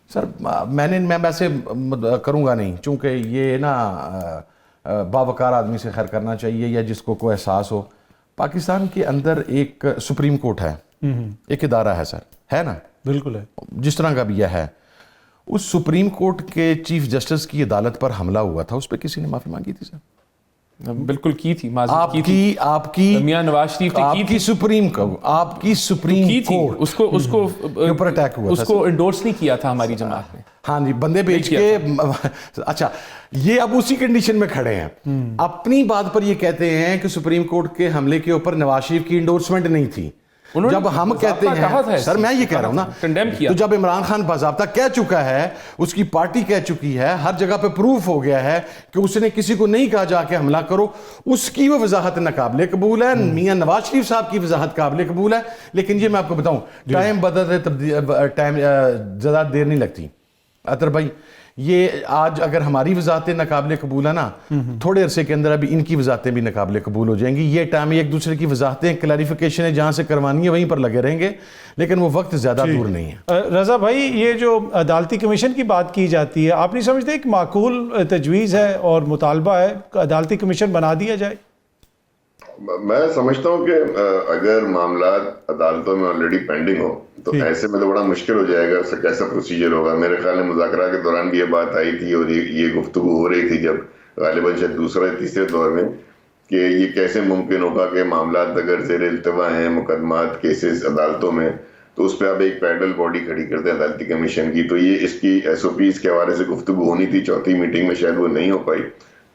سر, میں ویسے کروں گا نہیں چونکہ یہ نا باوقار آدمی سے خیر کرنا چاہیے یا جس کو کوئی احساس ہو. پاکستان کے اندر ایک سپریم کورٹ ہے, ایک ادارہ ہے سر, ہے نا؟ بالکل ہے, جس طرح کا بھی یہ ہے. اس سپریم کورٹ کے چیف جسٹس کی عدالت پر حملہ ہوا تھا, اس پہ کسی نے معافی مانگی تھی سر؟ بالکل کی تھی, آپ کی میاں نواز شریف آپ کی سپریم کورٹ اس کو اوپر اٹیک ہوا, اس کو انڈورس نہیں کیا تھا ہماری جماعت نے. ہاں جی, بندے بیچ کے. اچھا, یہ اب اسی کنڈیشن میں کھڑے ہیں, اپنی بات پر یہ کہتے ہیں کہ سپریم کورٹ کے حملے کے اوپر نواز شریف کی انڈورسمنٹ نہیں تھی. جب ہم کہتے ہیں سر, میں یہ کہہ رہا ہوں نا, تو جب عمران خان باضابطہ کہہ چکا ہے, اس کی پارٹی کہہ چکی ہے, ہر جگہ پہ پروف ہو گیا ہے کہ اس نے کسی کو نہیں کہا جا کے حملہ کرو, اس کی وہ وضاحت ناقابل قبول ہے. میاں نواز شریف صاحب کی وضاحت قابل قبول ہے. لیکن یہ میں آپ کو بتاؤں, ٹائم بدلتے ٹائم زیادہ دیر نہیں لگتی. عطر بھائی, یہ آج اگر ہماری وضاحتیں ناقابل قبول ہے نا, تھوڑے عرصے کے اندر ابھی ان کی وضاحتیں بھی ناقابل قبول ہو جائیں گی. یہ ٹائم ایک دوسرے کی وضاحتیں کلیریفیکیشن جہاں سے کروانی ہے وہیں پر لگے رہیں گے, لیکن وہ وقت زیادہ دور نہیں ہے. رضا بھائی, یہ جو عدالتی کمیشن کی بات کی جاتی ہے, آپ نہیں سمجھتے ایک معقول تجویز ہے اور مطالبہ ہے کہ عدالتی کمیشن بنا دیا جائے؟ میں سمجھتا ہوں کہ اگر معاملات عدالتوں میں آلریڈی پینڈنگ ہو تو ایسے میں تو بڑا مشکل ہو جائے گا, اس کا کیسا پروسیجر ہوگا. میرے خیال میں مذاکرات کے دوران بھی یہ بات آئی تھی اور یہ گفتگو ہو رہی تھی جب غالباً شاید دوسرے تیسرے دور میں, کہ یہ کیسے ممکن ہوگا کہ معاملات اگر زیر التوا ہیں, مقدمات کیسز عدالتوں میں, تو اس پہ آپ ایک پیڈل باڈی کھڑی کرتے ہیں عدالتی کمیشن کی. تو یہ اس کی SOPs کے حوالے سے گفتگو ہونی تھی, چوتھی میٹنگ میں شاید وہ نہیں ہو پائی.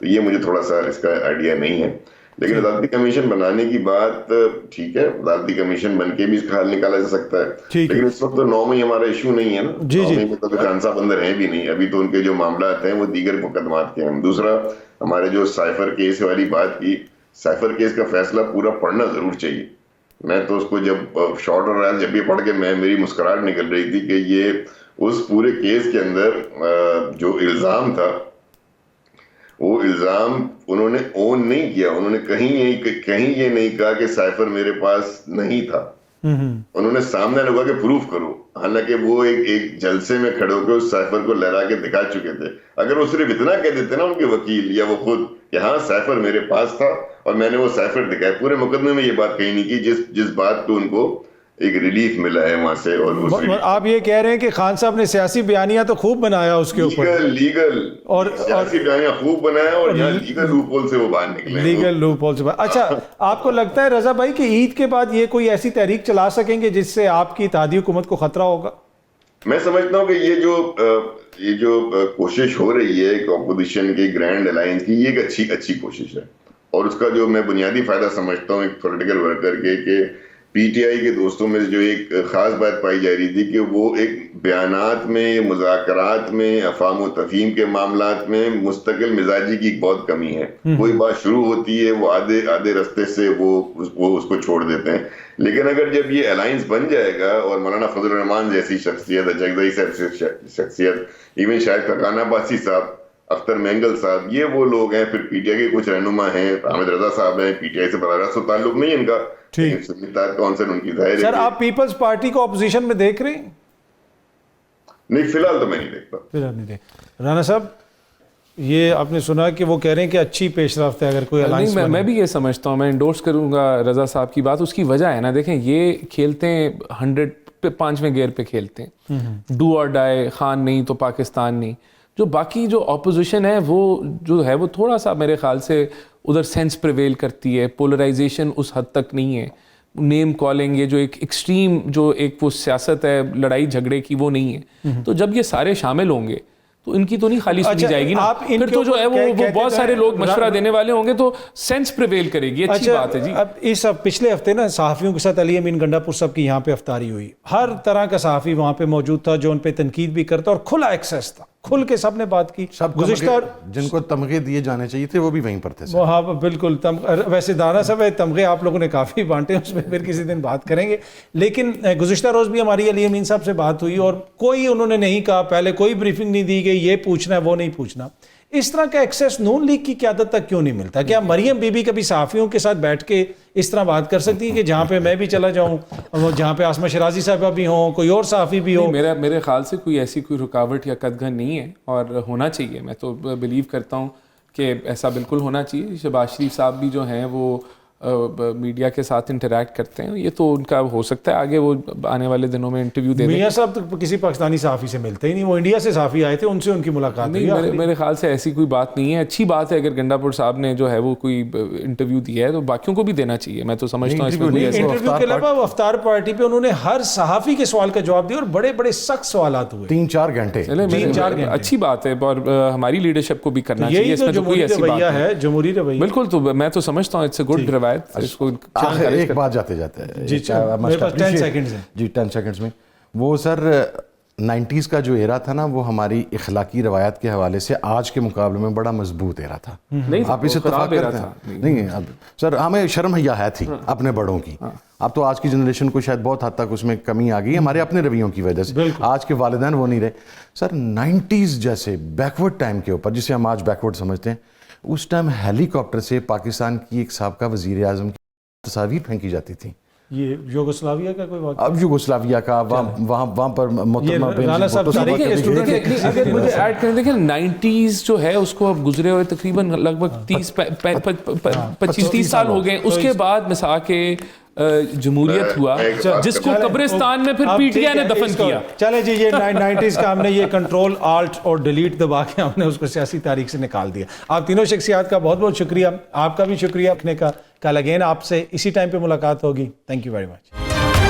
تو یہ مجھے تھوڑا سا اس کا آئیڈیا نہیں ہے. لیکن عدالتی کمیشن بنانے کی بات ٹھیک ہے, عدالتی کمیشن بن کے بھی اس کا حل نکالا جا سکتا ہے, لیکن اس وقت تو 9 میں ہمارا ایشو نہیں ہے نا. 9 میں تو خان صاحب اندر ہیں بھی نہیں ابھی, تو ان کے جو معاملات ہیں وہ دیگر مقدمات کے ہیں. دوسرا, ہمارے جو سائفر کیس والی بات کی, سائفر کیس کا فیصلہ پورا پڑھنا ضرور چاہیے. میں تو اس کو جب شارٹ اور رائل جب یہ پڑھ کے میری مسکراہٹ نکل رہی تھی کہ یہ اس پورے کیس کے اندر جو الزام تھا وہ الزام انہوں نے اون نہیں کیا. انہوں نے کہیں یہ نہیں کہا کہ سائفر میرے پاس نہیں تھا, انہوں نے سامنے لگا کہ پروف کرو, حالانکہ وہ ایک جلسے میں کھڑے ہو کے اس سائفر کو لہرا کے دکھا چکے تھے. اگر وہ صرف اتنا کہہ دیتے نا ان کے وکیل یا وہ خود کہ ہاں سائفر میرے پاس تھا اور میں نے وہ سائفر دکھایا, پورے مقدمے میں یہ بات کہیں نہیں کی جس بات کو ان کو ایک ریلیف ملا ہے وہاں سے. اور آپ یہ کہہ رہے ہیں کہ خان صاحب نے سیاسی بیانیہ تو خوب بنایا اس کے اوپر, لیگل اور سیاسی بیانیہ خوب بنایا, اور یہاں لیگل لوپ ہول سے وہ باہر نکلے, لیگل لوپ ہول سے باہر. اچھا, آپ کو لگتا ہے رضا بھائی کہ عید کے بعد یہ کوئی ایسی تحریک چلا سکیں گے جس سے آپ کی اتحادی حکومت کو خطرہ ہوگا؟ میں سمجھتا ہوں کہ یہ جو کوشش ہو رہی ہے اپوزیشن کی گرینڈ الائنس کی, یہ ایک اچھی کوشش ہے. اور اس کا جو میں بنیادی فائدہ سمجھتا ہوں ایک پولیٹیکل ورکر کے, کہ PTI کے دوستوں میں جو ایک خاص بات پائی جا رہی تھی کہ وہ ایک بیانات میں, مذاکرات میں, افہام و تفہیم کے معاملات میں مستقل مزاجی کی بہت کمی ہے. کوئی بات شروع ہوتی ہے وہ آدھے رستے سے وہ اس کو چھوڑ دیتے ہیں. لیکن اگر جب یہ الائنس بن جائے گا اور مولانا فضل الرحمان جیسی شخصیت, اجزائی صاحب شخصیت, ایون شاید فرقان عباسی صاحب, اختر مینگل صاحب, یہ وہ لوگ ہیں, پھر PTI کے کچھ رہنما ہیں, حامد رضا صاحب ہیں, PTI سے براہ راست تعلق نہیں ان کا, کونسل ان کی ظاہر ہے. سر, آپ پیپلز پارٹی کو اپوزیشن میں دیکھ رہے ہیں؟ نہیں, فی الحال تو میں نہیں دیکھتا. رانا صاحب, یہ آپ نے سنا کہ وہ کہہ رہے ہیں کہ اچھی پیش رفت ہے اگر کوئی الائنس نہیں میں بھی یہ سمجھتا ہوں, میں انڈورس کروں گا رضا صاحب کی بات. اس کی وجہ ہے نا, دیکھیں یہ کھیلتے ہیں 100 پہ 5ویں گیئر پہ کھیلتے ہیں, ڈو اور ڈائی, خان نہیں تو پاکستان نہیں. جو باقی جو اپوزیشن ہے وہ جو ہے وہ تھوڑا سا میرے خیال سے ادھر سینس پریویل کرتی ہے, پولرائزیشن اس حد تک نہیں ہے, نیم کالنگ یہ جو ایک ایکسٹریم جو ایک وہ سیاست ہے لڑائی جھگڑے کی وہ نہیں ہے. تو جب یہ سارے شامل ہوں گے تو ان کی تو نہیں خالی سنی جائے گی نا, پھر تو جو ہے وہ بہت سارے لوگ مشورہ دینے والے ہوں گے تو سینس پریویل کرے گی. اچھی بات ہے جی. اب اس پچھلے ہفتے نا صحافیوں کے ساتھ علی امین گنڈا پور صاحب کی یہاں پہ افطاری ہوئی, ہر طرح کا صحافی وہاں پہ موجود تھا جو ان پہ تنقید بھی کرتا اور کھلا ایکسیس تھا, کھل کے سب نے بات کی. گزشتہ جن کو تمغے دیے جانے چاہیے تھے وہ بھی وہیں پر تھے. ہاں بالکل. ویسے دانا صاحب تمغے آپ لوگوں نے کافی بانٹے, اس میں پھر کسی دن بات کریں گے. لیکن گزشتہ روز بھی ہماری علی امین صاحب سے بات ہوئی اور کوئی انہوں نے نہیں کہا, پہلے کوئی بریفنگ نہیں دی گئی, یہ پوچھنا ہے وہ نہیں پوچھنا. اس طرح کا ایکسیس نون لیگ کی قیادت تک کیوں نہیں ملتا؟ کیا مریم بی بی کبھی صحافیوں کے ساتھ بیٹھ کے اس طرح بات کر سکتی ہے کہ جہاں پہ میں بھی چلا جاؤں, جہاں پہ آسمہ شرازی صاحبہ بھی ہوں, کوئی اور صحافی بھی ہو؟ میرے خیال سے کوئی ایسی کوئی رکاوٹ یا قدغن نہیں ہے اور ہونا چاہیے. میں تو بلیو کرتا ہوں کہ ایسا بالکل ہونا چاہیے. شہباز شریف صاحب بھی جو ہیں وہ میڈیا کے ساتھ انٹریکٹ کرتے ہیں, یہ تو ان کا ہو سکتا ہے آگے وہ آنے والے دنوں میں انٹرویو دے دیں. میاں صاحب تو کسی پاکستانی صحافی سے ملتے ہی نہیں, وہ انڈیا سے صحافی آئے تھے, ان سے ان کی ملاقات نہیں. میرے خیال سے ایسی کوئی بات نہیں ہے. اچھی بات ہے اگر گنڈا پور صاحب نے جو ہے وہ کوئی انٹرویو دیا ہے تو باقیوں کو بھی دینا چاہیے. میں تو سمجھتا ہوں اس میں انٹرویو کے علاوہ وہ افطار پارٹی پہ انہوں نے ہر صحافی کے سوال کا جواب دیا اور بڑے بڑے سخت سوالات ہوئے 3-4 گھنٹے. اچھی بات ہے اور ہماری لیڈرشپ کو بھی کرنا چاہیے. اس میں تو کوئی ایسی بات ہے جمہوری رویہ. بالکل, تو میں تو سمجھتا ہوں اٹس اے گڈ روایت. اس کو ایک بات جاتے جاتے جی 10 سیکنڈز ہیں. جی 10 سیکنڈز میں وہ سر 90s کا جو ایرا تھا نا وہ ہماری اخلاقی روایات کے حوالے سے آج کے مقابلے میں بڑا مضبوط ایرا تھا. آپ اسے اتفاق کرتے ہیں؟ نہیں اب سر ہمیں شرم حیا ہے تھی اپنے بڑوں کی. اب تو آج کی جنریشن کو شاید بہت حد تک اس میں کمی آ گئی ہمارے اپنے رویوں کی وجہ سے. آج کے والدین وہ نہیں رہے. سر 90s جیسے بیکورڈ ٹائم کے اوپر جسے ہم آج بیکورڈ سمجھتے ہیں, اس ٹائم ہیلی کاپٹر سے پاکستان کی ایک سابقہ وزیر اعظم کی تصاویر پھینکی جاتی تھیں. یہ یوگوسلاویا کا کوئی واقعہ؟ اب یوگوسلاویا کا وہاں پر رانا صاحب اگر مجھے ایڈ کریں, دیکھیں 90s جو ہے اس کو اب گزرے ہوئے تقریباً لگ بھگ 25-30 سال ہو گئے. اس کے بعد مسا کے جمہوریت ہوا جس کو قبرستان میں پھر پی ٹی آئی نے دفن کیا. چلے جی یہ 90s کا ہم نے یہ کنٹرول آلٹ اور ڈیلیٹ دبا کے ہم نے اس کو سیاسی تاریخ سے نکال دیا. آپ تینوں شخصیات کا بہت بہت شکریہ. آپ کا بھی شکریہ رکھنے کا. کل اگین آپ سے اسی ٹائم پہ ملاقات ہوگی. Thank you very much.